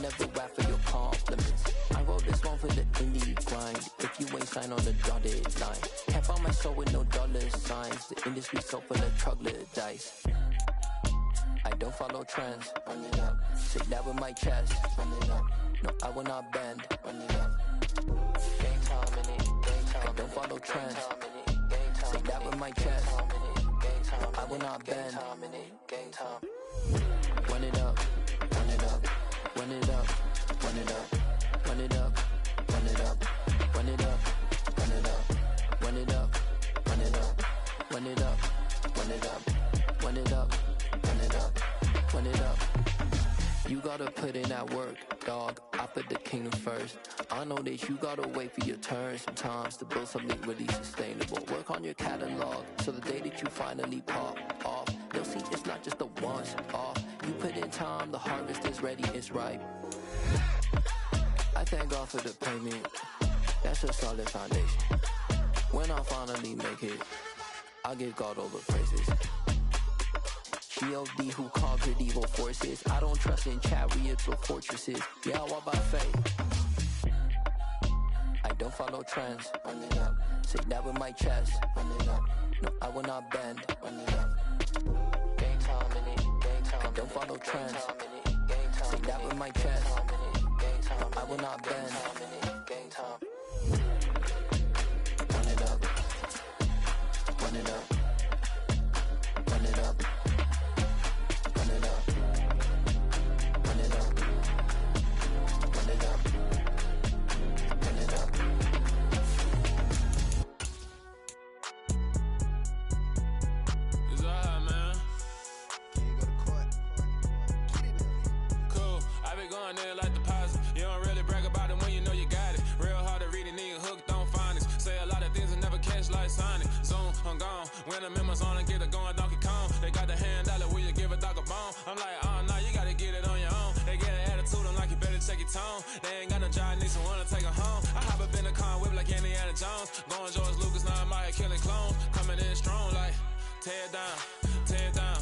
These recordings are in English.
never rap for your compliments. I wrote this one for the indie grind. If you ain't signed on the dotted line, can't find my soul with no dollar signs. The industry so full of troglodytes. I don't follow trends. Run it up. Say that with my chest. Run it up. No, I will not bend. Run it up. Game time in it. Game time. I don't follow trends. Say that with my chest. No, I will not bend. Game time. Run it up. Run it up. Run it up. Run it up. Run it up. Run it up. Run it up. Run it up. Run it up. Run it up. Run it up. Run it up. Run it up. Run it up. Run it up. You gotta put in that work, dog. I put the kingdom first. I know that you gotta wait for your turn sometimes to build something really sustainable. Work on your catalog so the day that you finally pop off, they'll see it's not just a once off. You put in time, the harvest is ready, it's ripe. I thank God for the payment. That's a solid foundation. When I finally make it, I'll give God all the praises. G.O.D. who conquered evil forces. I don't trust in chariots or fortresses. Yeah, I walk by faith. I don't follow trends. Run it up. Say that with my chest. Run it up. No, I will not bend. Run it up. Game time in it. Game time. I don't follow trends. Say that with my chest. No, I will not bend. Game time. Run it up. Run it up. Run it up. Run it up. Run it up. Run it up. Run it up. It's alright, man. Can you go to court? Get it up. Cool. I be going there like deposit. You don't really brag about it when you know you got it. Real hard to read a nigga hooked on phonics. Say a lot of things and never catch like Sonic. Zoom, I'm gone. When the members on and get it going Donkey Kong. They got the hand dollar, will you give a dog a bone? I'm like, oh no, you gotta get it on your own. They get an attitude, I'm like, you better check your tone. They ain't got no job, need someone to take her home. I hop up in the car, whip like Indiana Jones. Going George Lucas, now I'm out here killing clones. Coming in strong like, tear down, tear down.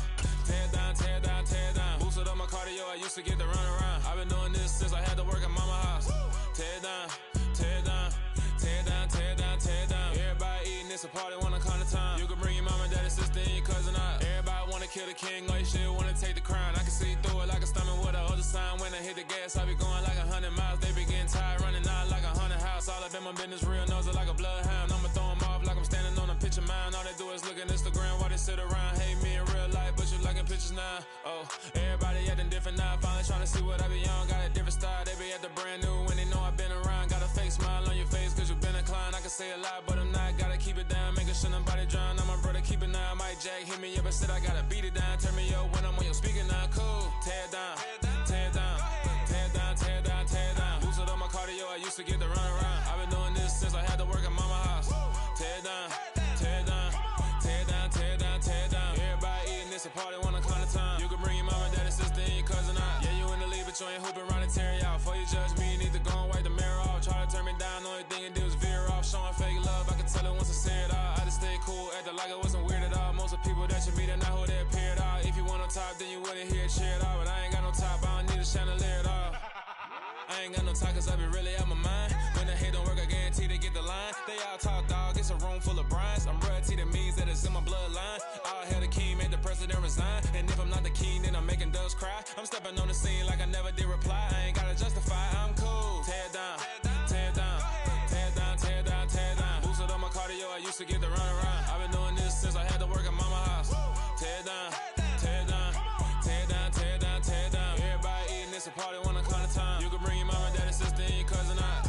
Tear down, tear down, tear down. Boosted up my cardio, I used to get to run around. I've been doing this since I had to work at mama house. Tear down, tear down, tear down, tear down, tear down. Everybody eating, it's a party, wanna come to time. You can bring your mama, daddy, sister, and your cousin out. Everybody wanna kill the king, or you shit wanna take the crown. I can see through it like a stomach with a other sign. When I hit the gas, I be going like 100 miles. They be getting tired, running out like 100 house. All up in my business, real nose it like a bloodhound. I'ma throw them off like I'm standing on a picture mound. All they do is look at Instagram while they sit around. Hate me in real life, but you liking pictures now. Oh, everybody acting different now. Finally trying to see what I be on. Got a different style, they be at the brand new when they know I've been around. Got a fake smile on your face cause you been inclined. I can say a lot, but I'm not. Gotta keep it down, making sure nobody drown. I'm my brother, keep it now. Mike Jack hit me up and said I gotta beat it down. Turn me up when I'm on your speaker now. Cool, tear down, tear down, tear down, tear down, tear down. Boosted up my cardio, I used to get to run around. I've been doing this since I had to work at mama house. Tear down, tear down, tear down, tear down, tear down. Everybody eating, it's a party, wanna come to time. You can bring your mama, daddy, sister, and your cousin out. Yeah, you in the league, but you ain't hooping around and tear you out. Before you judge me, you need to go and wipe the mirror off. Try to turn me down, only thing you do is veer off. Showing fake love, I can tell it once I say it all. I just stay cool, acting like it wasn't weird at all. Most of the people that you meet are not who they appear at all. If you want on top, then you wouldn't hear it cheer at all. But I ain't got no top, I don't need a chandelier at all. I ain't got no talk cause I be really out my mind. When the hate don't work, I guarantee they get the line. They all talk dog, it's a room full of brinds. I'm royalty, that means that it's in my bloodline. All hail the king, made the president resign. And if I'm not the king, then I'm making doves cry. I'm stepping on the scene like I never did reply. I ain't gotta justify, I'm cool. Tear down, tear down, tear down, tear down, tear down. Boosted up my cardio, I used to get to run around. I've been doing this since I had to work at mama house. Tear down, tear down, tear down, tear down, tear down. Everybody eating, it's a party, wanna come to time. You can bring your mama, daddy, sister, and your cousin out.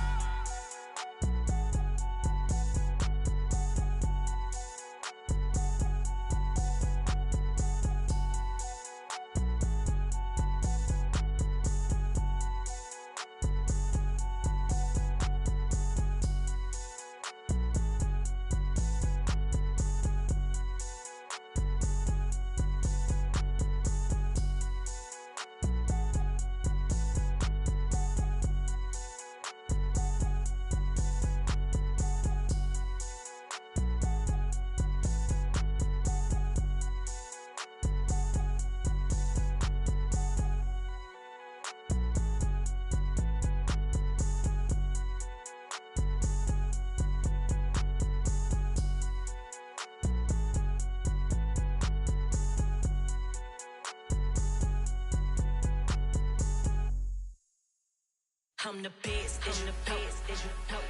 I'm the best, I'm the best, as you know.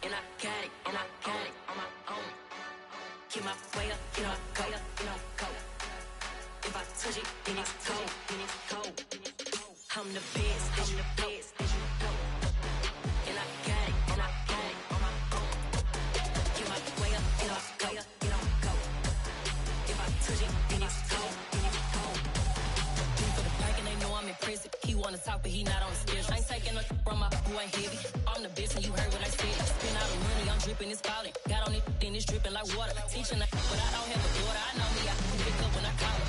And I got it, and I own it on my own. Get my way up, get my go, go. If I touch it, then it's cold, then it's cold. I'm the best, I'm the best, as you know. And I got it, and I own it on my own. Get my way up, get my go. If I touch it, then it's cold, then it's cold. Been for the bank and they know I'm in prison. He wanna talk, but he not on the schedule. I ain't taking nothing from my boy heavy. I'm the best and you heard what I said. Spend all the money, I'm dripping, it's spouting. Got on it, then it's dripping like water. Teaching but I don't have a daughter. I know me, I can pick up when I call her.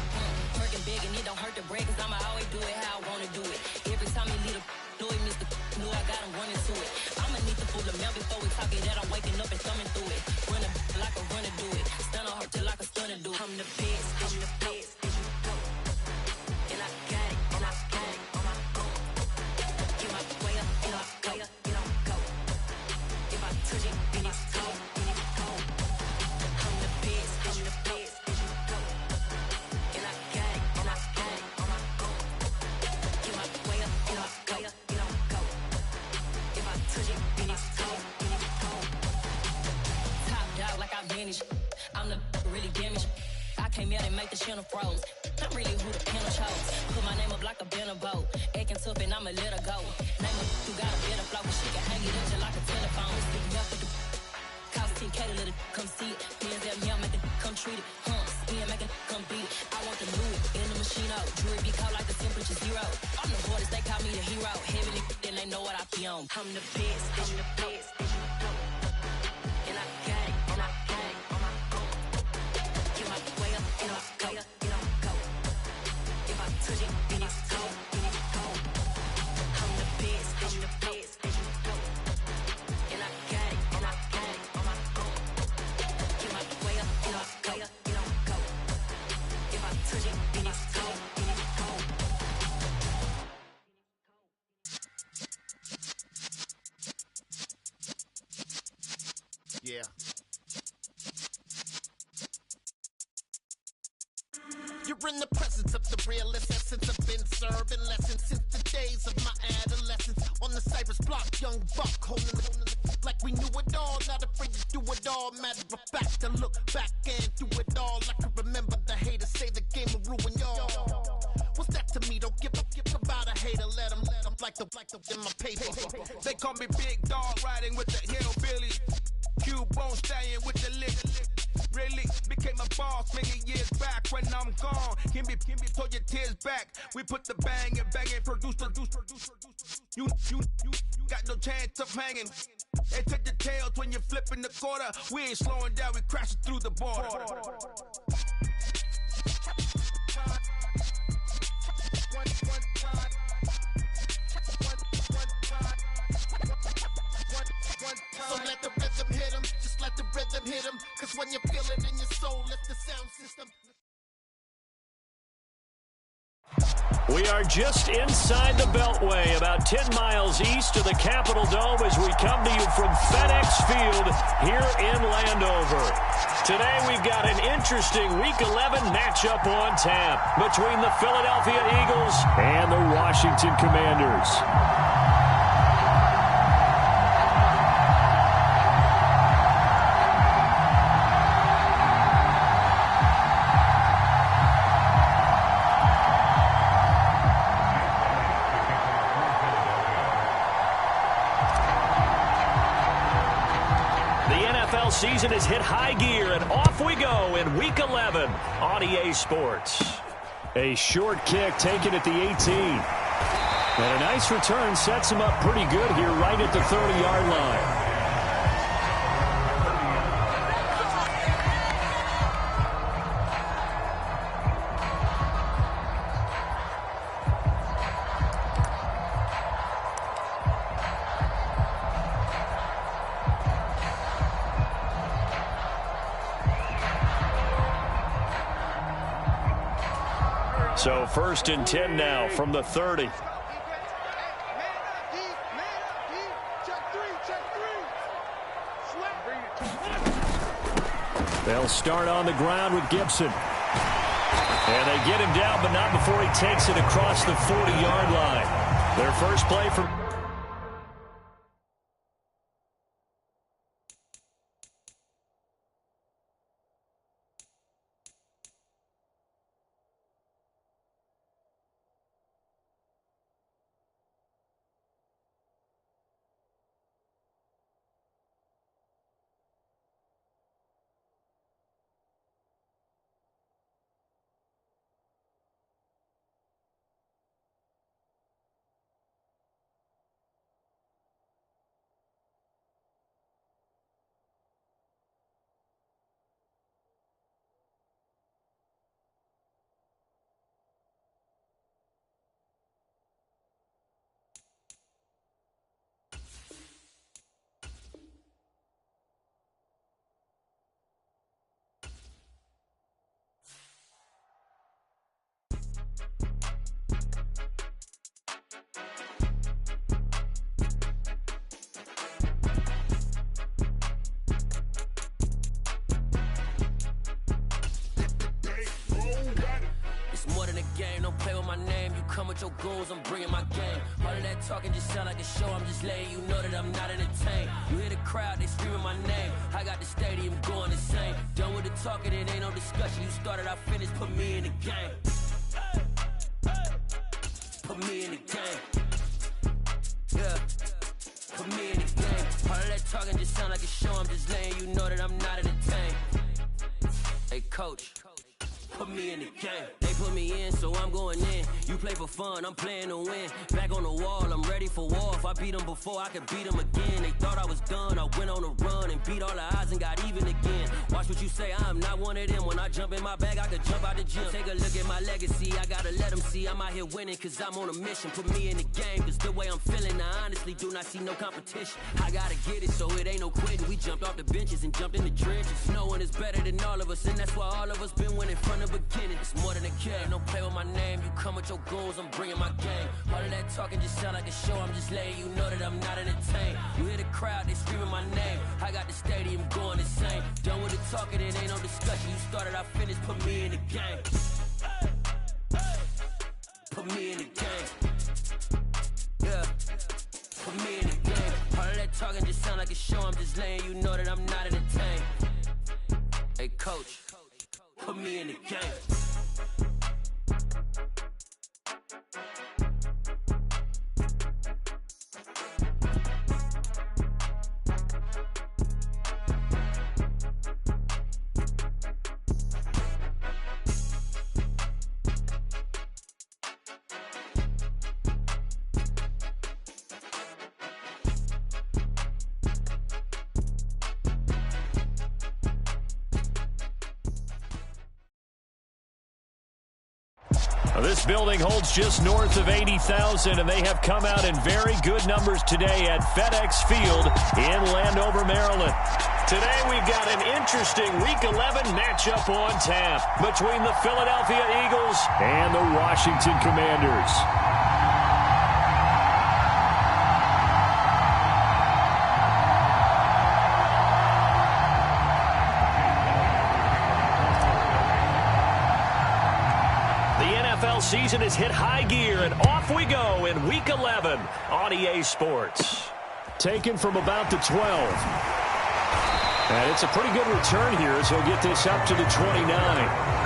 Working big and it don't hurt the break, cause I'ma always do it how I wanna do it. Every time he lead a know he missed the knew I got him running to it. I'ma need to pull the mail before we talk it that I'm waking up and thumbing through it. Run like a runner do it. Stun on her till like a stunner do it. I'm the best, I'm the best, as you know. And I got it, and I got it on my own. Get my way up, and I go. If I touch it, then it's cold, then it's cold. I'm the best, as you know. And I got it, and I got it on my own. Get my way up, and I go. If I touch it, then it's cold, then it's cold. Top dog like I manage. I'm the really damaged. I came out and make the channel froze. I'm really who the panel chose. Put my name up like a banner boat. Acting tough and I'ma let her go. Name her who got a better flow, but she can hang it up just like a telephone. Speaking up with the cost 10K to let it come see it. Hands at me, I'll make it come treat it. Spin, make it come beat it. I want the Louis in the machine out. Jewelry be caught like the temperature zero. I'm the hardest, they call me the hero. Heavenly, then they know what I be on. I'm the best, I'm the best, as you know. And I got it, and I got it on my own. Get my way up, and I go. If I touch it, then it's cold, then it's cold. I'm the best, I'm the best, as you know. And I got it, and I got it on my own. Get my way up, and I go. If I touch it, then it's cold, then it's cold. Yeah. You're in the presence of the realest essence. I've been serving lessons since the days of my adolescence. On the Cypress block, young buck holding it like we knew it all. Not afraid to do it all. Matter of fact, to look back and do it all. I can remember the haters say the game will ruin y'all. What's that to me? Don't give about a hater. Let them like the in my paper. They call me Big Dog, riding with the hillbilly. Q-Bone staying with the lick. Really became a boss many years back. When I'm gone, can be pull your tears back. We put the bang and produce. You got no chance of hanging. They take the tails when you're flipping the quarter. We ain't slowing down, we crashing through the border. So let the rhythm hit 'em, just let the rhythm hit 'em. Cause when you feel it in your soul, let the sound system. We are just inside the Beltway, about 10 miles east of the Capitol Dome as we come to you from FedEx Field here in Landover. Today we've got an interesting Week 11 matchup on tap between the Philadelphia Eagles and the Washington Commanders. Season has hit high gear, and off we go in Week 11 on EA Sports. A short kick taken at the 18. And a nice return sets him up pretty good here right at the 30-yard line. So 1st and 10 now from the 30. They'll start on the ground with Gibson. And they get him down, but not before he takes it across the 40-yard line. Their first play from play with my name. You come with your goons, I'm bringing my game. All of that talking just sound like a show. I'm just letting you know that I'm not entertained. You hear the crowd, they screaming my name. I got the stadium going insane. Done with the talking, it ain't no discussion. You started, I finished, put me in the game. Put me in the game. Yeah. Put me in the game. All of that talking just sound like a show. I'm just letting you know that I'm not entertained. Hey, coach. Put me in the game. They put me in, so I'm going in. You play for fun, I'm playing to win. Back on the wall, I'm ready for war. If I beat them before, I could beat them again. They thought I was done, I went on a run and beat all the odds and got even again. Watch what you say, I'm not one of them. When I jump in my bag, I could jump out the gym. Take a look at my legacy, I gotta let them see I'm out here winning, cause I'm on a mission. Put me in the game, cause the way I'm feeling, I honestly do not see no competition. I gotta get it, so it ain't no quitting. We jumped off the benches and jumped in the trenches. No one is better than all of us, and that's why all of us been winning from the beginning. It's more than a game, don't play with my name. You come with your goons, I'm bringing my game. All of that talking just sound like a show. I'm just letting you know that I'm not entertained. You hear the crowd, they screaming my name. I got the stadium going insane. Done with the talking, it ain't no discussion. You started, I finished, put me in the game. Put me in the game. Yeah. Put me in the game. All of that talking just sound like a show. I'm just letting you know that I'm not entertained. Hey, coach. Put me in the game. This building holds just north of 80,000, and they have come out in very good numbers today at FedEx Field in Landover, Maryland. Today we've got an interesting Week 11 matchup on tap between the Philadelphia Eagles and the Washington Commanders. Season has hit high gear, and off we go in Week 11 on EA Sports. Taken from about the 12. And it's a pretty good return here as he'll get this up to the 29.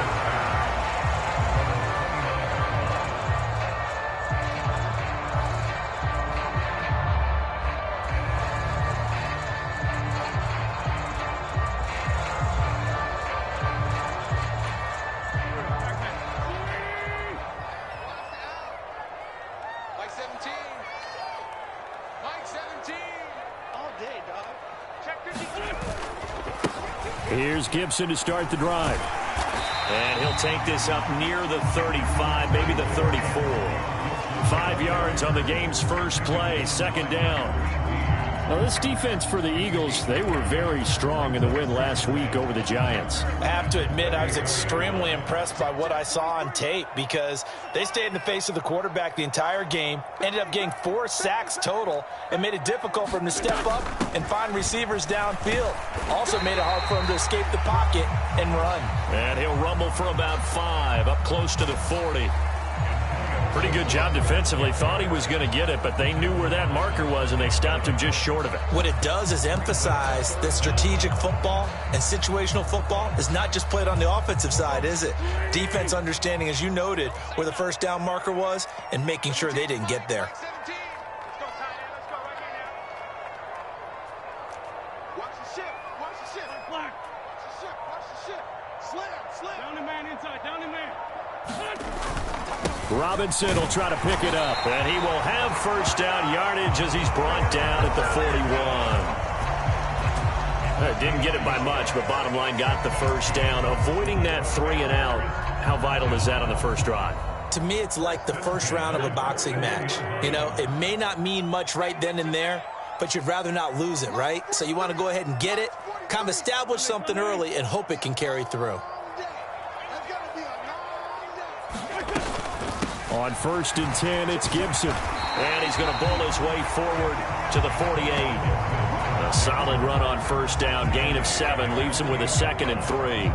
Here's Gibson to start the drive. And he'll take this up near the 35, maybe the 34. 5 yards on the game's first play, second down. Now, this defense for the Eagles, they were very strong in the win last week over the Giants. I have to admit, I was extremely impressed by what I saw on tape because they stayed in the face of the quarterback the entire game, ended up getting 4 sacks total, and made it difficult for him to step up and find receivers downfield. Also made it hard for him to escape the pocket and run. And he'll rumble for about 5, up close to the 40. Pretty good job defensively. Thought he was going to get it, but they knew where that marker was, and they stopped him just short of it. What it does is emphasize that strategic football and situational football is not just played on the offensive side, is it? Defense understanding, as you noted, where the first down marker was and making sure they didn't get there. Robinson will try to pick it up, and he will have first down yardage as he's brought down at the 41. Didn't get it by much, but bottom line got the first down. Avoiding that 3 and out, how vital is that on the first drive? To me, it's like the first round of a boxing match. You know, it may not mean much right then and there, but you'd rather not lose it, right? So you want to go ahead and get it, kind of establish something early, and hope it can carry through. On 1st and 10, it's Gibson. And he's going to bowl his way forward to the 48. A solid run on first down. Gain of 7 leaves him with a 2nd and 3.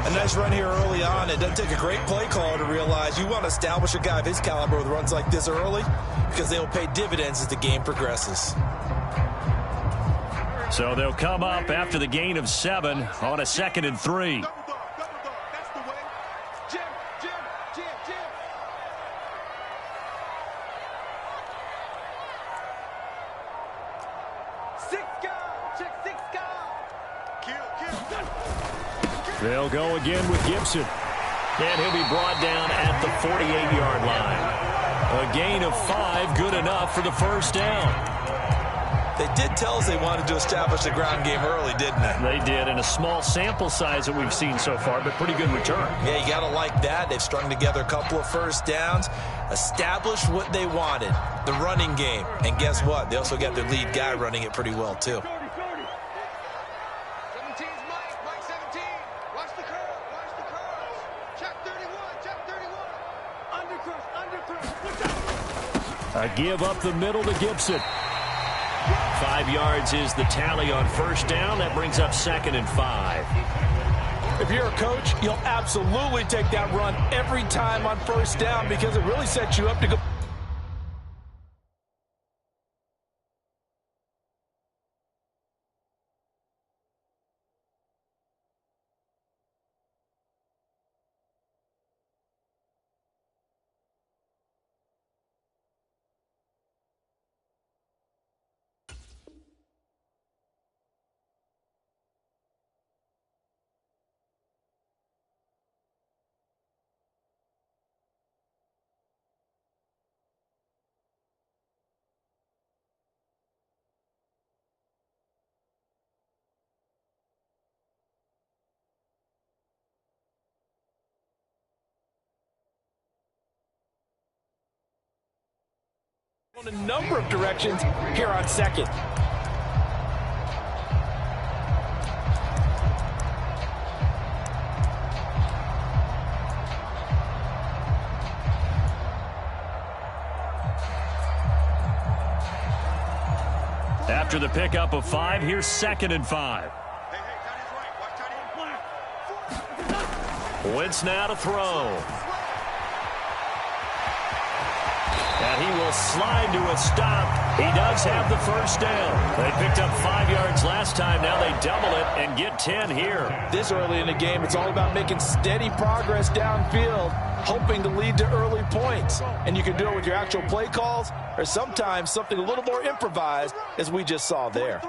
A nice run here early on. It doesn't take a great play caller to realize you want to establish a guy of his caliber with runs like this early because they'll pay dividends as the game progresses. So they'll come up after the gain of 7 on a 2nd and 3. They'll go again with Gibson. And he'll be brought down at the 48-yard line. A gain of 5, good enough for the first down. They did tell us they wanted to establish the ground game early, didn't they? They did, in a small sample size that we've seen so far, but pretty good return. Yeah, you got to like that. They've strung together a couple of first downs, established what they wanted, the running game. And guess what? They also got their lead guy running it pretty well, too. A give up the middle to Gibson. 5 yards is the tally on first down. That brings up 2nd and 5. If you're a coach, you'll absolutely take that run every time on first down because it really sets you up to go. A number of directions here on 2nd. After the pickup of 5, here's 2nd and 5. Wentz now to throw. And he will slide to a stop. He does have the first down. They picked up 5 yards last time. Now they double it and get 10 here. This early in the game, it's all about making steady progress downfield, hoping to lead to early points. And you can do it with your actual play calls or sometimes something a little more improvised, as we just saw there.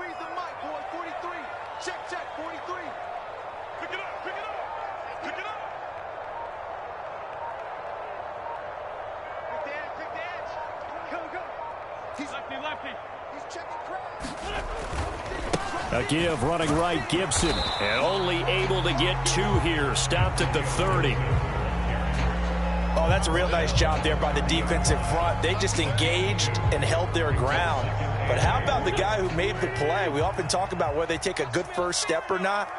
A give running right, Gibson. And only able to get 2 here. Stopped at the 30. Oh, that's a real nice job there by the defensive front. They just engaged and held their ground. But how about the guy who made the play? We often talk about whether they take a good first step or not.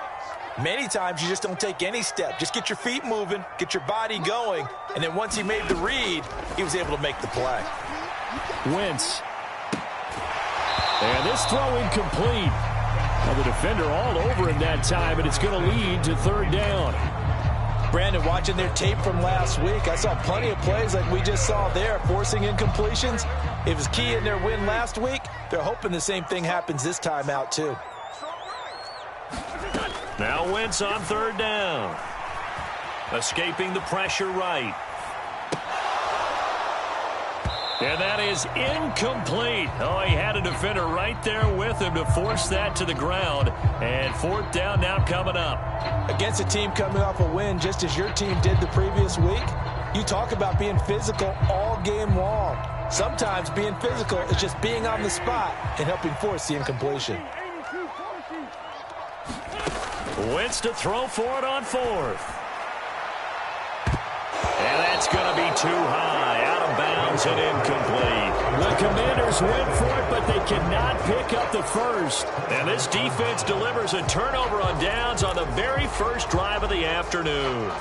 Many times you just don't take any step. Just get your feet moving, get your body going, and then once he made the read, he was able to make the play. Wentz. And this throw incomplete. Well, the defender all over him that time, and it's going to lead to 3rd down. Brandon, watching their tape from last week, I saw plenty of plays like we just saw there, forcing incompletions. It was key in their win last week. They're hoping the same thing happens this time out, too. Now Wentz on 3rd down. Escaping the pressure right. And that is incomplete. Oh, he had a defender right there with him to force that to the ground. And 4th down now coming up. Against a team coming off a win, just as your team did the previous week, you talk about being physical all game long. Sometimes being physical is just being on the spot and helping force the incompletion. Wentz to throw for it on 4th. And that's going to be too high. Out of bounds and incomplete. The Commanders went for it, but they cannot pick up the first. And this defense delivers a turnover on downs on the very first drive of the afternoon.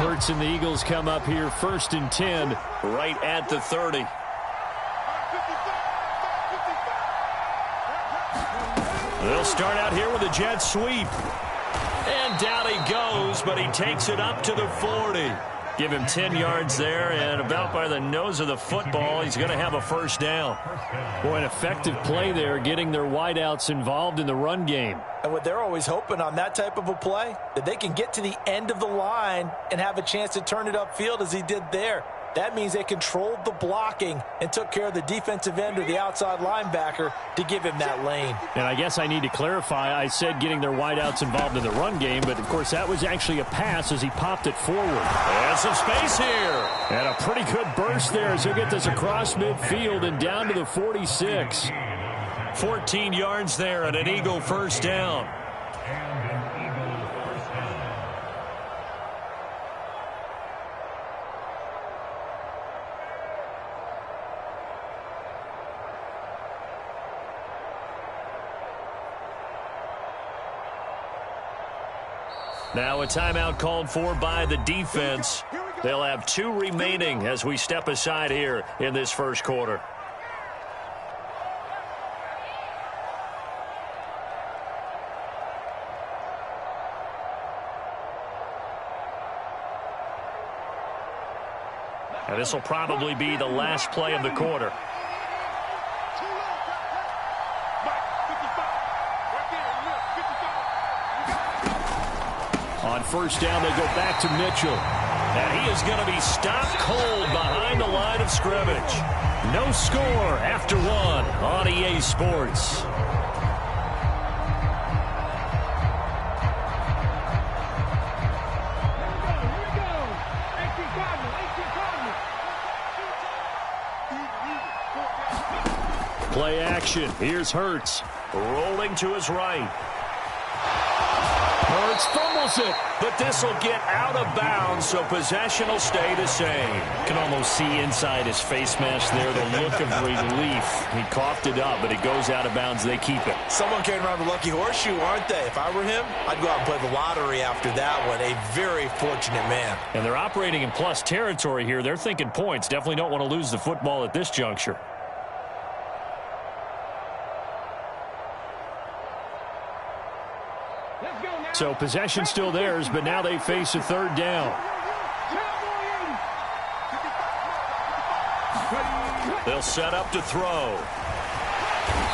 Hurts and the Eagles come up here 1st and 10 right at the 30. They'll start out here with a jet sweep. And down he goes, but he takes it up to the 40. Give him 10 yards there, and about by the nose of the football, he's going to have a first down. Boy, an effective play there, getting their wideouts involved in the run game. And what they're always hoping on that type of a play, that they can get to the end of the line and have a chance to turn it upfield as he did there. That means they controlled the blocking and took care of the defensive end or the outside linebacker to give him that lane. And I guess I need to clarify, I said getting their wideouts involved in the run game, but of course that was actually a pass as he popped it forward. And some space here. And a pretty good burst there as he'll get this across midfield and down to the 46. 14 yards there and an Eagle first down. Now a timeout called for by the defense. They'll have 2 remaining as we step aside here in this first quarter. And this will probably be the last play of the quarter. On first down, they go back to Mitchell. And he is going to be stopped cold behind the line of scrimmage. No score after 1 on EA Sports. Play action. Here's Hurts. Rolling to his right. Hurts fumbles it, but this will get out of bounds, so possession will stay the same. You can almost see inside his face mask there the look of relief. He coughed it up, but it goes out of bounds. They keep it. Someone carrying around the lucky horseshoe, aren't they? If I were him, I'd go out and play the lottery after that one. A very fortunate man. And they're operating in plus territory here. They're thinking points. Definitely don't want to lose the football at this juncture. So possession still theirs, but now they face a third down. They'll set up to throw.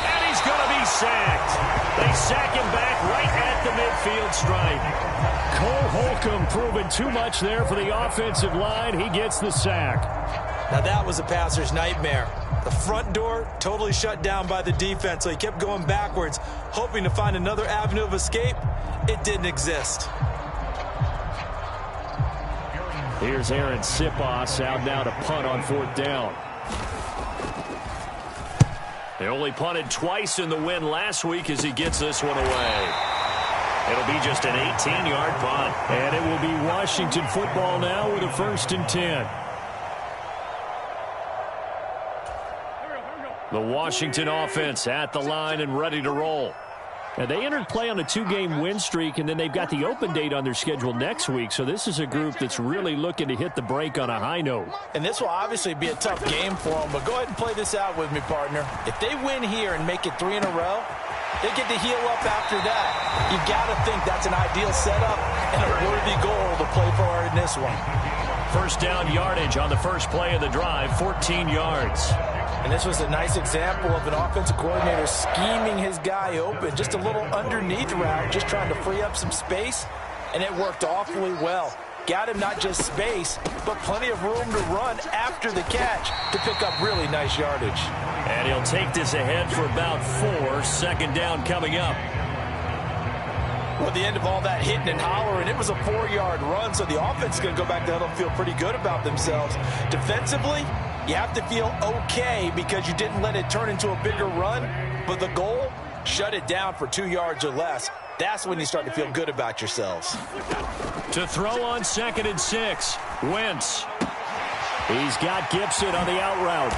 And he's going to be sacked. They sack him back right at the midfield stripe. Cole Holcomb proving too much there for the offensive line. He gets the sack. Now that was a passer's nightmare. The front door totally shut down by the defense, so he kept going backwards, hoping to find another avenue of escape. It didn't exist. Here's Aaron Sipos out now to punt on 4th down. They only punted twice in the win last week as he gets this one away. It'll be just an 18-yard punt. And it will be Washington football now with a 1st and 10. The Washington offense at the line and ready to roll. And they entered play on a 2-game win streak, and then they've got the open date on their schedule next week. So this is a group that's really looking to hit the break on a high note. And this will obviously be a tough game for them, but go ahead and play this out with me, partner. If they win here and make it 3 in a row, they get to heal up after that. You've got to think that's an ideal setup and a worthy goal to play for in this one. First down yardage on the first play of the drive, 14 yards. And this was a nice example of an offensive coordinator scheming his guy open. Just a little underneath route, just trying to free up some space, and it worked awfully well. Got him not just space, but plenty of room to run after the catch to pick up really nice yardage. And he'll take this ahead for about 4. Second down coming up. Well, at the end of all that hitting and hollering, it was a 4-yard run, so the offense is going to go back there and feel pretty good about themselves. Defensively, you have to feel okay because you didn't let it turn into a bigger run, but the goal, shut it down for 2 yards or less. That's when you start to feel good about yourselves. To throw on 2nd and 6, Wentz. He's got Gibson on the out route,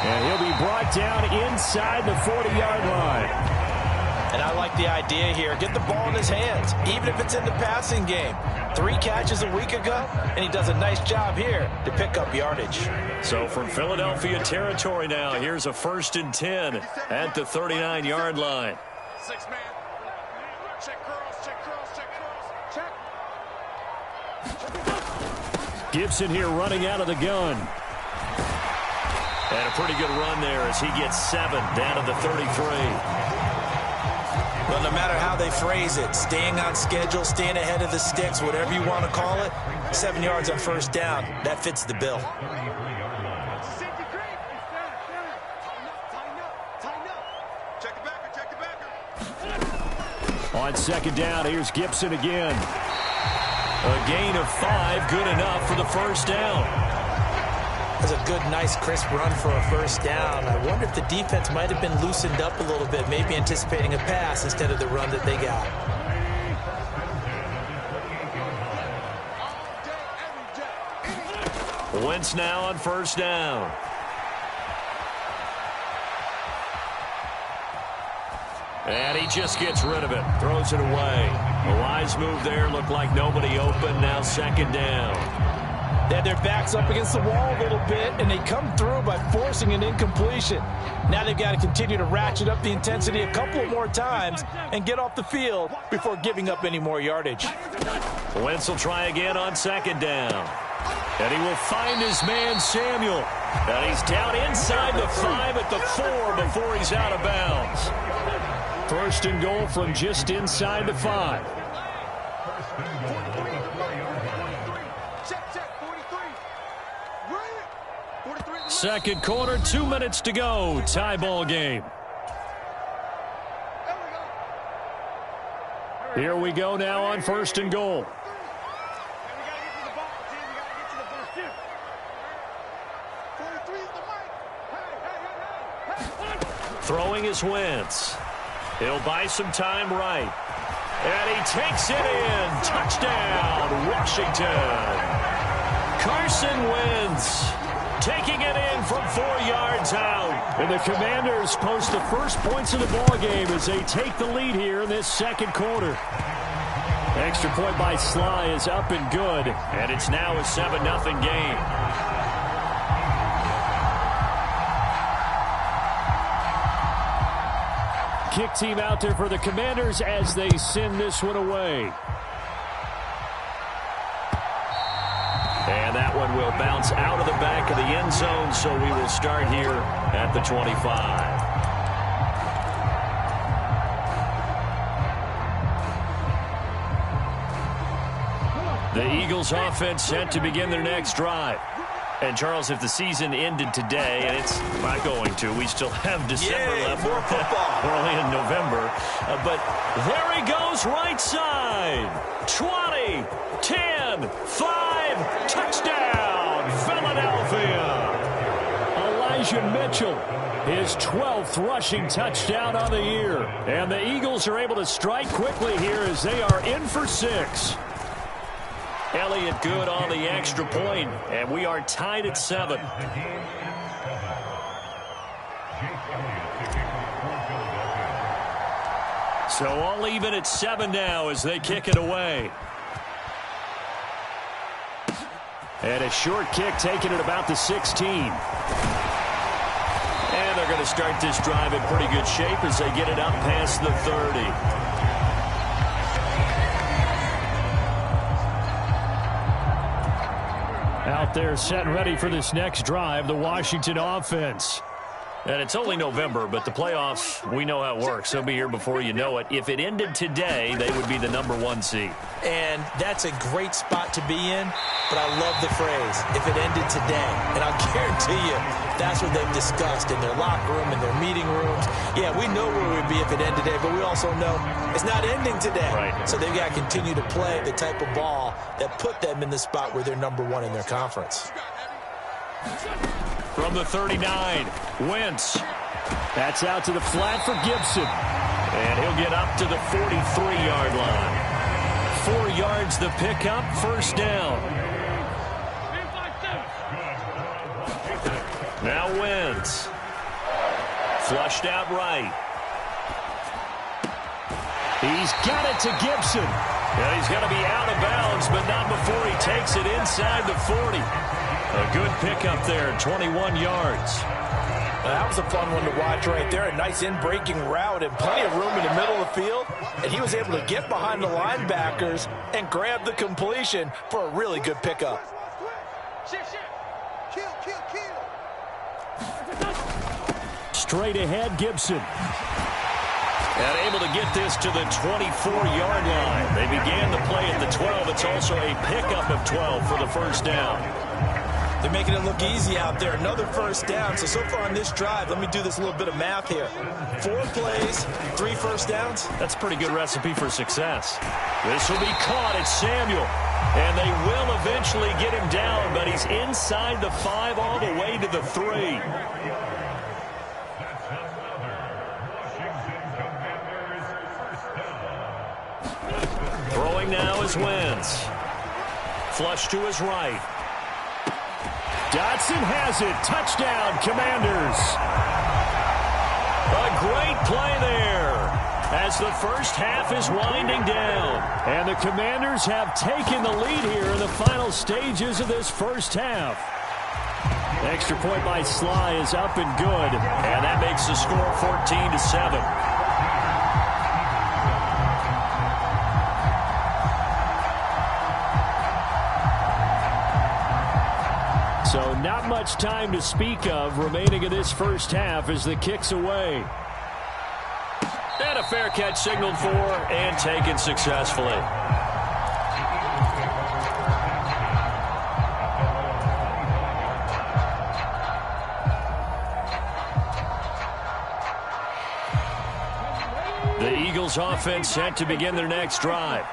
and he'll be brought down inside the 40-yard line. And I like the idea here. Get the ball in his hands, even if it's in the passing game. 3 catches a week ago, and he does a nice job here to pick up yardage. So from Philadelphia territory now, here's a 1st and 10 at the 39-yard line. 6-man. Check curls, check curls, check curls, check. Gibson here running out of the gun. And a pretty good run there as he gets 7 down to the 33. Well, no matter how they phrase it, staying on schedule, staying ahead of the sticks, whatever you want to call it, 7 yards on 1st down, that fits the bill. On 2nd down, here's Gibson again. A gain of 5, good enough for the 1st down. That's a good, nice, crisp run for a 1st down. I wonder if the defense might have been loosened up a little bit, maybe anticipating a pass instead of the run that they got. Wentz now on 1st down. And he just gets rid of it, throws it away. A wise move there, looked like nobody open, now 2nd down. They had their backs up against the wall a little bit, and they come through by forcing an incompletion. Now they've got to continue to ratchet up the intensity a couple more times and get off the field before giving up any more yardage. Wentz will try again on 2nd down. And he will find his man, Samuel. And he's down inside the 5 at the 4 before he's out of bounds. 1st and goal from just inside the 5. Second quarter, 2 minutes to go. Tie ball game. Here we go now on 1st and goal. Throwing is Wentz. He'll buy some time right. And he takes it in. Touchdown, Washington. Carson Wentz taking it in from 4 yards out. And the Commanders post the first points of the ball game as they take the lead here in this 2nd quarter. Extra point by Sly is up and good. And it's now a 7-0 game. Kick team out there for the Commanders as they send this one away. And that one will bounce out of the back of the end zone, so we will start here at the 25. The Eagles offense set to begin their next drive. And, Charles, if the season ended today, and it's not going to, we still have December left. More football. We're only in November. But there he goes, right side. 20, 10, 5, touchdown, Philadelphia. Elijah Mitchell, his 12th rushing touchdown on the year. And the Eagles are able to strike quickly here as they are in for 6. Elliott good on the extra point, and we are tied at 7. So all even at 7 now as they kick it away. And a short kick taken at about the 16. And they're going to start this drive in pretty good shape as they get it up past the 30. Out there set and ready for this next drive, the Washington offense. And it's only November, but the playoffs, we know how it works. They'll be here before you know it. If it ended today, they would be the #1 seed. And that's a great spot to be in, but I love the phrase, if it ended today. And I'll guarantee you, that's what they've discussed in their locker room, in their meeting rooms. Yeah, we know where we'd be if it ended today, but we also know it's not ending today. Right. So they've got to continue to play the type of ball that put them in the spot where they're #1 in their conference. From the 39, Wentz. That's out to the flat for Gibson. And he'll get up to the 43-yard line. 4 yards the pickup, 1st down. Now Wentz. Flushed out right. He's got it to Gibson. And he's got to be out of bounds, but not before he takes it inside the 40. A good pickup there, 21 yards. That was a fun one to watch right there. A nice in-breaking route and plenty of room in the middle of the field. And he was able to get behind the linebackers and grab the completion for a really good pickup. Straight ahead, Gibson. And able to get this to the 24-yard line. They began the play at the 12. It's also a pickup of 12 for the first down. They're making it look easy out there. Another first down. So far on this drive, let me do this little bit of math here. 4 plays, 3 first downs. That's a pretty good recipe for success. This will be caught. It's Samuel. And they will eventually get him down, but he's inside the 5 all the way to the 3. Throwing now is Wentz. Flush to his right. Dotson has it. Touchdown, Commanders. A great play there as the first half is winding down. And the Commanders have taken the lead here in the final stages of this first half. Extra point by Sly is up and good. And that makes the score 14-7. So not much time to speak of remaining in this first half as the kick's away. And a fair catch signaled for and taken successfully. The Eagles offense set to begin their next drive.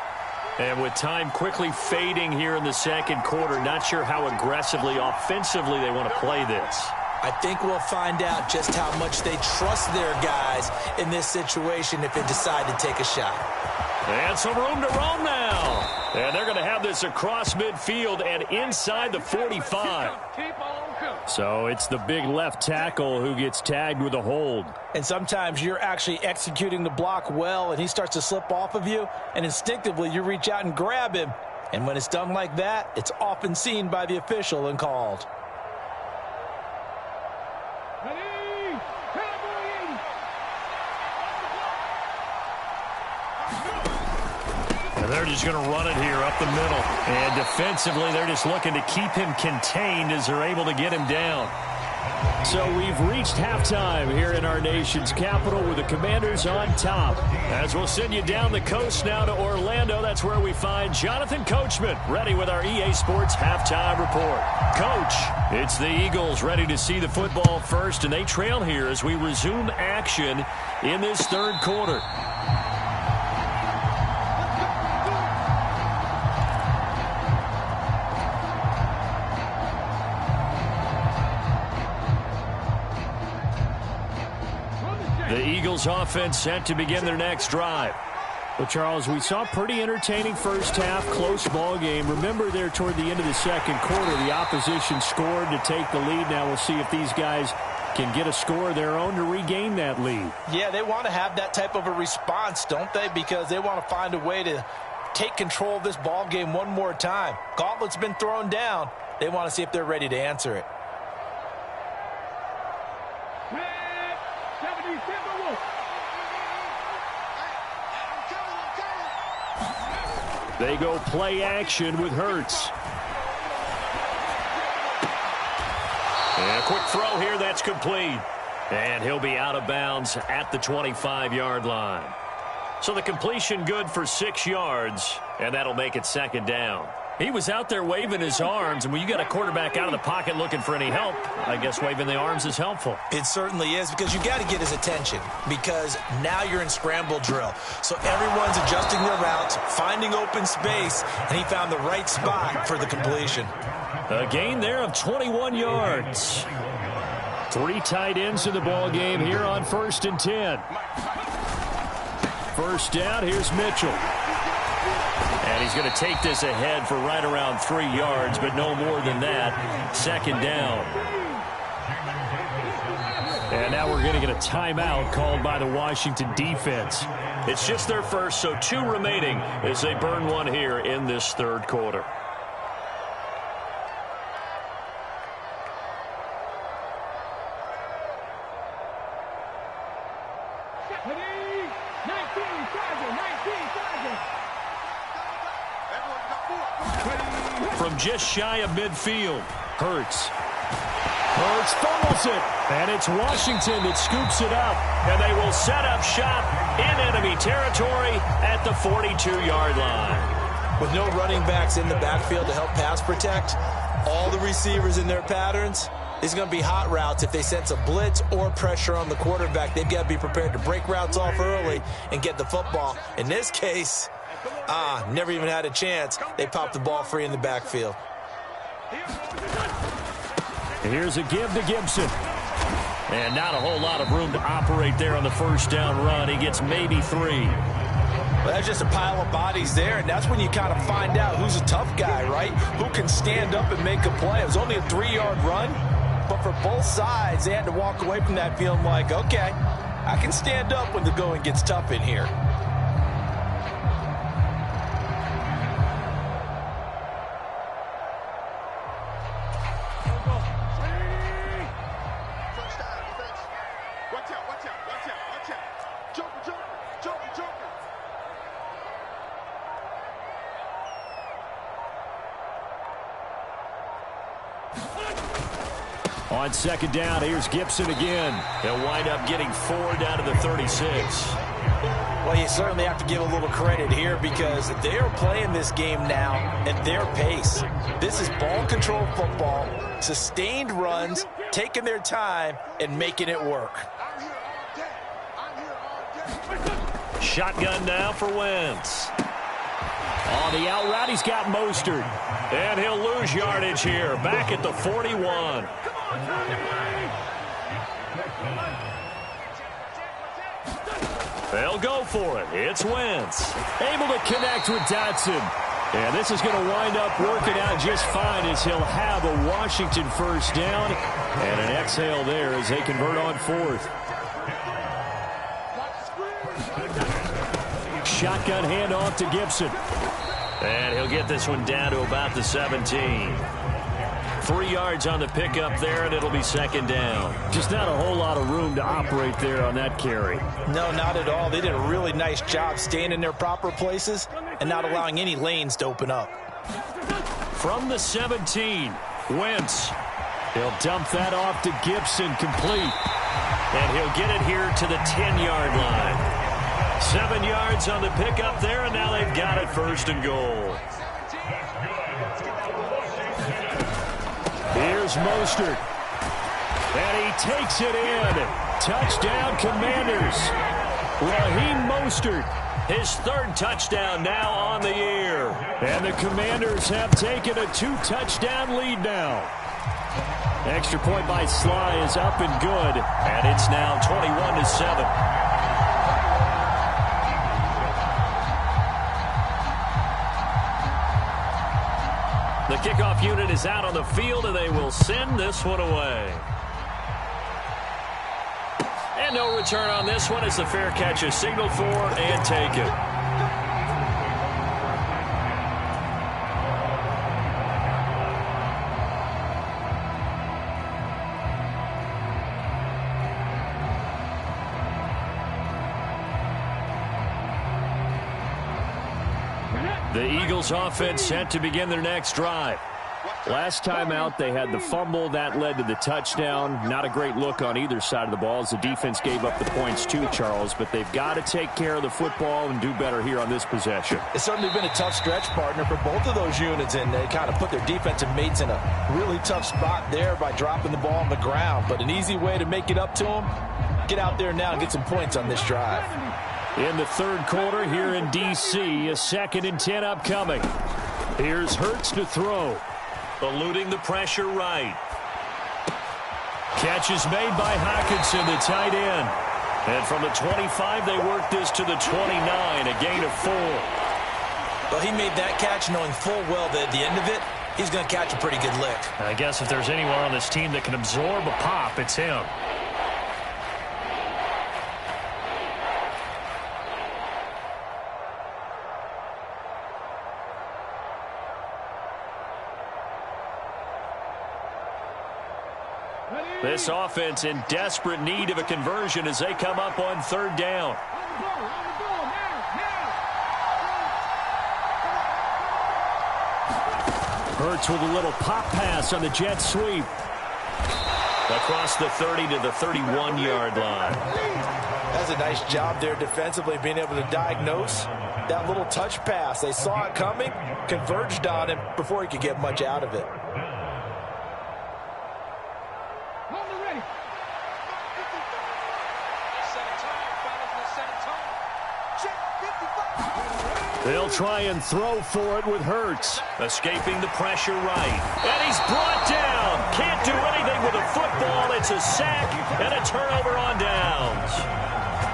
And with time quickly fading here in the second quarter, not sure how aggressively, offensively they want to play this. I think we'll find out just how much they trust their guys in this situation if they decide to take a shot. And some room to roam now. And they're going to have this across midfield and inside the 45. So it's the big left tackle who gets tagged with a hold. And sometimes you're actually executing the block well, and he starts to slip off of you, and instinctively you reach out and grab him. And when it's done like that, it's often seen by the official and called. And they're just going to run it here up the middle. And defensively, they're just looking to keep him contained as they're able to get him down. So we've reached halftime here in our nation's capital with the Commanders on top. As we'll send you down the coast now to Orlando, that's where we find Jonathan Coachman ready with our EA Sports halftime report. Coach, it's the Eagles ready to see the football first, and they trail here as we resume action in this third quarter. The Eagles offense set to begin their next drive. Well, Charles, we saw a pretty entertaining first half, close ball game. Remember there toward the end of the second quarter, the opposition scored to take the lead. Now we'll see if these guys can get a score of their own to regain that lead. Yeah, they want to have that type of a response, don't they? Because they want to find a way to take control of this ball game one more time. Gauntlet's been thrown down. They want to see if they're ready to answer it. They go play action with Hurts. And a quick throw here, that's complete. And he'll be out of bounds at the 25-yard line. So the completion good for 6 yards, and that'll make it second down. He was out there waving his arms, and when you got a quarterback out of the pocket looking for any help, I guess waving the arms is helpful. It certainly is, because you got to get his attention, because now you're in scramble drill. So everyone's adjusting their routes, finding open space, and he found the right spot for the completion. A gain there of 21 yards. 3 tight ends in the ball game here on 1st and 10. First down, here's Mitchell. And he's going to take this ahead for right around 3 yards, but no more than that. Second down. And now we're going to get a timeout called by the Washington defense. It's just their first, so 2 remaining as they burn one here in this third quarter. From just shy of midfield, Hurts fumbles it, and it's Washington that scoops it up, and they will set up shop in enemy territory at the 42-yard line. With no running backs in the backfield to help pass protect, all the receivers in their patterns, it's going to be hot routes. If they sense a blitz or pressure on the quarterback, they've got to be prepared to break routes off early and get the football. In this case, never even had a chance. They popped the ball free in the backfield. Here's a give to Gibson. And not a whole lot of room to operate there on the first down run. He gets maybe 3. Well, that's just a pile of bodies there, and that's when you kind of find out who's a tough guy, right? Who can stand up and make a play. It was only a 3-yard run, but for both sides, they had to walk away from that feeling like, okay, I can stand up when the going gets tough in here. On second down, here's Gibson again. He'll wind up getting 4 down to the 36. Well, you certainly have to give a little credit here because they are playing this game now at their pace. This is ball control football, sustained runs, taking their time, and making it work. Shotgun now for Wentz. On the out route, he's got Mostert. And he'll lose yardage here, back at the 41. They'll go for it. It's Wentz. Able to connect with Dotson. And this is going to wind up working out just fine as he'll have a Washington first down. And an exhale there as they convert on 4th. Shotgun handoff to Gibson. And he'll get this one down to about the 17. 3 yards on the pickup there, and it'll be second down. Just not a whole lot of room to operate there on that carry. No, not at all. They did a really nice job staying in their proper places and not allowing any lanes to open up. From the 17, Wentz. He'll dump that off to Gibson, complete. And he'll get it here to the 10-yard line. 7 yards on the pickup there, and now they've got it first and goal. Here's Mostert. And he takes it in. Touchdown, Commanders. Raheem Mostert, his 3rd touchdown now on the year. And the Commanders have taken a 2-touchdown lead now. Extra point by Sly is up and good. And it's now 21-7. The kickoff unit is out on the field, and they will send this one away. And no return on this one as the fair catch is signaled for and taken. The Eagles offense set to begin their next drive. Last time out, they had the fumble. That led to the touchdown. Not a great look on either side of the ball as the defense gave up the points too, Charles. But they've got to take care of the football and do better here on this possession. It's certainly been a tough stretch, partner, for both of those units. And they kind of put their defensive mates in a really tough spot there by dropping the ball on the ground. But an easy way to make it up to them, get out there now and get some points on this drive. In the third quarter here in D.C., a 2nd and 10 upcoming. Here's Hurts to throw. Eluding the pressure right. Catch is made by Hockenson, the tight end. And from the 25, they work this to the 29, a gain of 4. Well, he made that catch knowing full well that at the end of it, he's going to catch a pretty good lick. I guess if there's anyone on this team that can absorb a pop, it's him. This offense in desperate need of a conversion as they come up on third down. Hurts with a little pop pass on the jet sweep. Across the 30 to the 31-yard line. That's a nice job there defensively, being able to diagnose that little touch pass. They saw it coming, converged on him before he could get much out of it. They'll try and throw for it with Hurts. Escaping the pressure right. And he's brought down. Can't do anything with a football. It's a sack and a turnover on downs.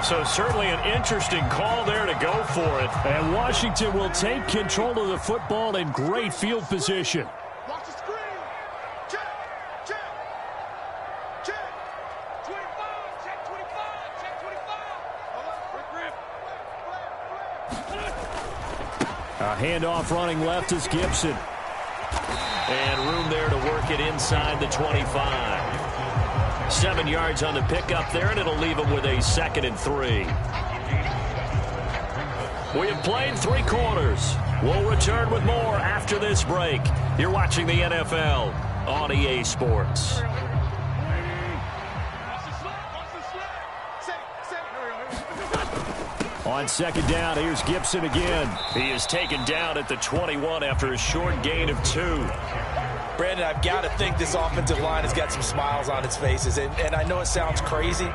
So certainly an interesting call there to go for it. And Washington will take control of the football in great field position. Watch the screen. Check. 25. Check 25. Check 25. A handoff running left is Gibson. And room there to work it inside the 25. 7 yards on the pickup there, and it'll leave them with a 2nd and 3. We have played 3 quarters. We'll return with more after this break. You're watching the NFL on EA Sports. On 2nd down, here's Gibson again. He is taken down at the 21 after a short gain of 2. Brandon, I've got to think this offensive line has got some smiles on its faces. And I know it sounds crazy,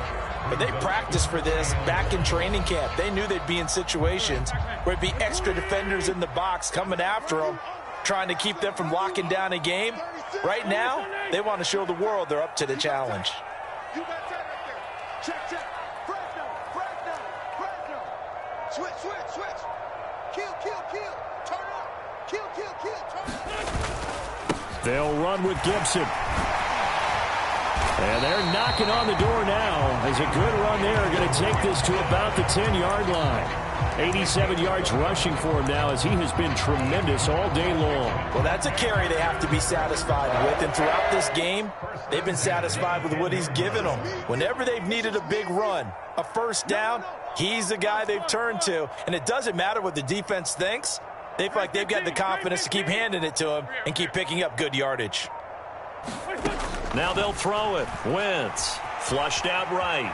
but they practiced for this back in training camp. They knew they'd be in situations where it'd be extra defenders in the box coming after them, trying to keep them from locking down a game. Right now, they want to show the world they're up to the challenge. Check. Switch. Kill. Turn up. Kill. Turn up. They'll run with Gibson. And they're knocking on the door now. As a good run there, going to take this to about the 10-yard line. 87 yards rushing for him now as he has been tremendous all day long. Well, that's a carry they have to be satisfied with. And throughout this game, they've been satisfied with what he's given them. Whenever they've needed a big run, a first down, he's the guy they've turned to. And it doesn't matter what the defense thinks. They feel like they've got the confidence to keep handing it to him and keep picking up good yardage. Now they'll throw it. Wentz flushed out right.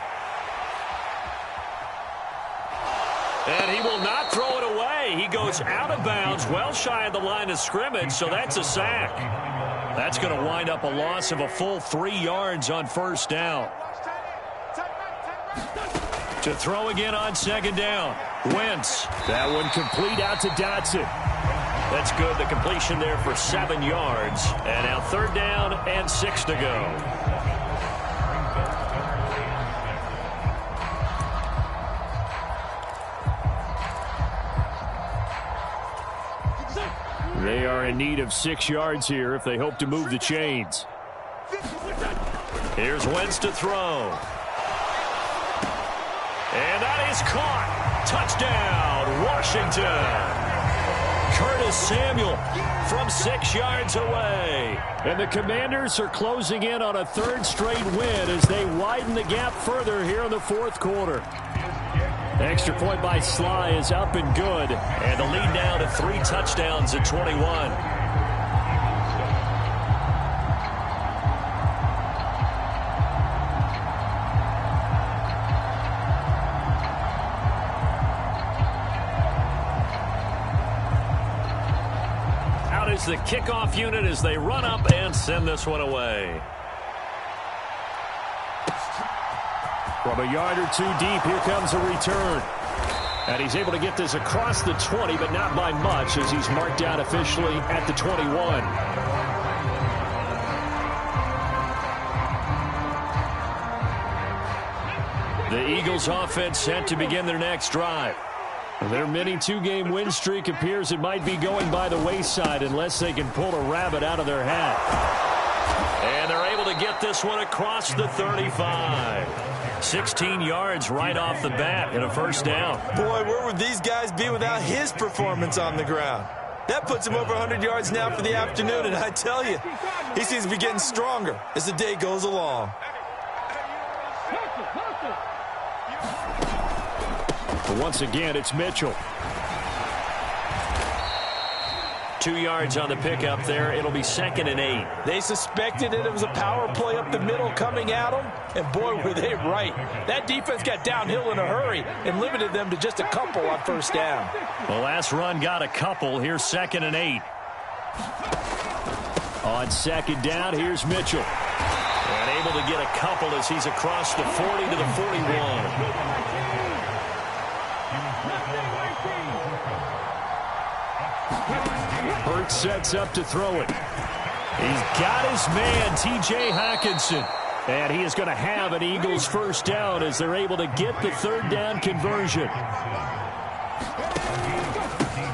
And he will not throw it away. He goes out of bounds, well shy of the line of scrimmage, so that's a sack. That's going to wind up a loss of a full 3 yards on first down. To throw again on 2nd down. Wentz. That one complete out to Dotson. That's good. The completion there for 7 yards. And now 3rd down and 6 to go. They are in need of 6 yards here if they hope to move the chains. Here's Wentz to throw. And that is caught. Touchdown, Washington. Curtis Samuel from 6 yards away. And the Commanders are closing in on a 3rd straight win as they widen the gap further here in the 4th quarter. Extra point by Sly is up and good. And the lead now to 3 touchdowns at 21. Is the kickoff unit as they run up and send this one away. From a yard or 2 deep, here comes a return. And he's able to get this across the 20, but not by much as he's marked down officially at the 21. The Eagles offense set to begin their next drive. Their mini 2-game win streak appears it might be going by the wayside unless they can pull a rabbit out of their hat. And they're able to get this one across the 35. 16 yards right off the bat and a first down. Boy, where would these guys be without his performance on the ground? That puts him over 100 yards now for the afternoon, and I tell you, he seems to be getting stronger as the day goes along. But once again, it's Mitchell. 2 yards on the pickup there. It'll be 2nd and 8. They suspected it was a power play up the middle coming at them, and boy, were they right. That defense got downhill in a hurry and limited them to just a couple on first down. The last run got a couple. Here's 2nd and 8. On 2nd down, here's Mitchell. And able to get a couple as he's across the 40 to the 41. Hurts sets up to throw it. He's got his man, T.J. Hockenson. And he is going to have an Eagles first down as they're able to get the 3rd down conversion.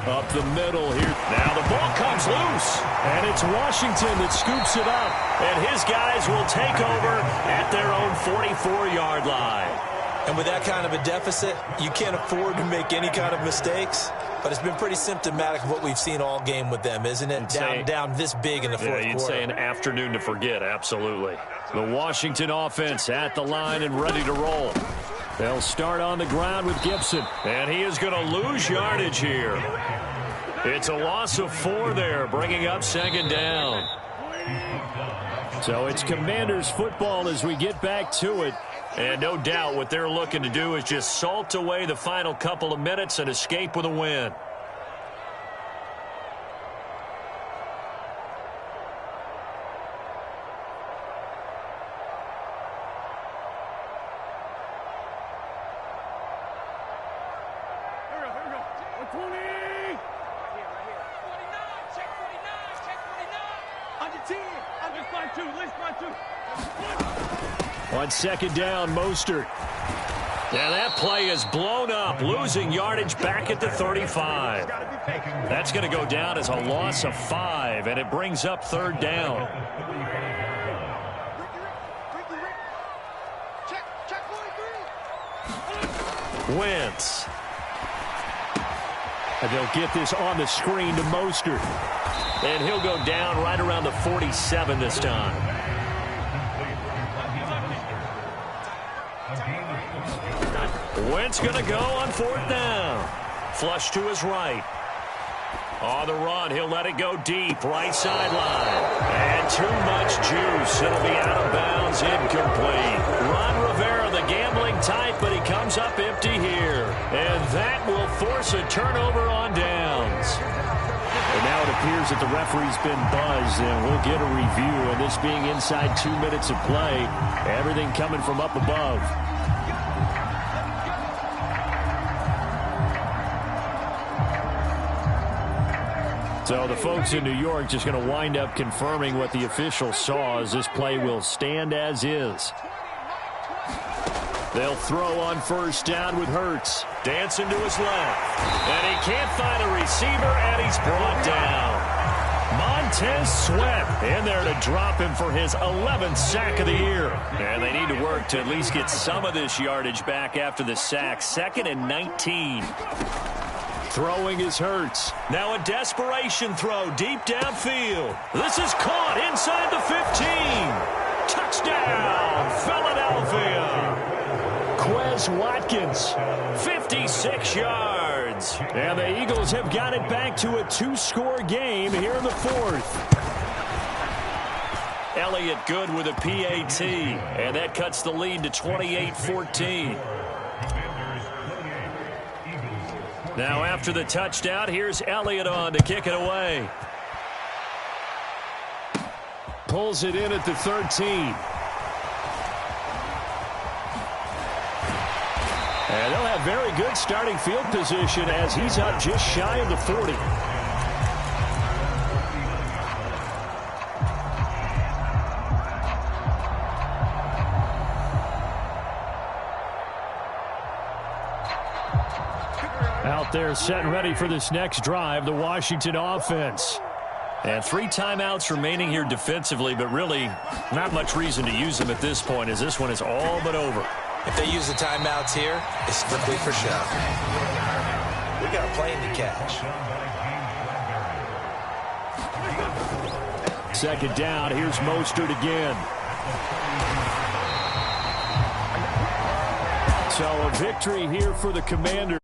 Up the middle here. Now the ball comes loose. And it's Washington that scoops it up. And his guys will take over at their own 44-yard line. And with that kind of a deficit, you can't afford to make any kind of mistakes. But it's been pretty symptomatic of what we've seen all game with them, isn't it? Down this big in the fourth quarter. You'd say an afternoon to forget, absolutely. The Washington offense at the line and ready to roll. They'll start on the ground with Gibson. And he is going to lose yardage here. It's a loss of 4 there, bringing up 2nd down. So it's Commanders football as we get back to it. And no doubt what they're looking to do is just salt away the final couple of minutes and escape with a win. On 2nd down, Mostert. Now that play is blown up, losing yardage back at the 35. That's going to go down as a loss of 5, and it brings up 3rd down. Wentz. And they'll get this on the screen to Mostert. And he'll go down right around the 47 this time. Wentz going to go on 4th down. Flush to his right. On the run, he'll let it go deep, right sideline. And too much juice. It'll be out of bounds, incomplete. Ron Rivera, the gambling type, but he comes up empty here. And that will force a turnover on downs. And now it appears that the referee's been buzzed, and we'll get a review. And this being inside 2 minutes of play, everything coming from up above. So the folks in New York just going to wind up confirming what the official saw as this play will stand as is. They'll throw on 1st down with Hurts. Dancing to his left. And he can't find a receiver, and he's brought down. Montez Sweat in there to drop him for his 11th sack of the year. And they need to work to at least get some of this yardage back after the sack. 2nd and 19. Throwing is Hurts. Now a desperation throw deep downfield. This is caught inside the 15. Touchdown, Philadelphia. Quez Watkins, 56 yards. And the Eagles have got it back to a 2-score game here in the 4th. Elliott good with a PAT. And that cuts the lead to 28-14. Now after the touchdown, here's Elliott on to kick it away. Pulls it in at the 13. And they'll have very good starting field position as he's up just shy of the 40. Out there set and ready for this next drive, the Washington offense. And 3 timeouts remaining here defensively, but really not much reason to use them at this point as this one is all but over. If they use the timeouts here, it's strictly for show. We got a plane to catch. second down. Here's Mostert again. So a victory here for the Commanders.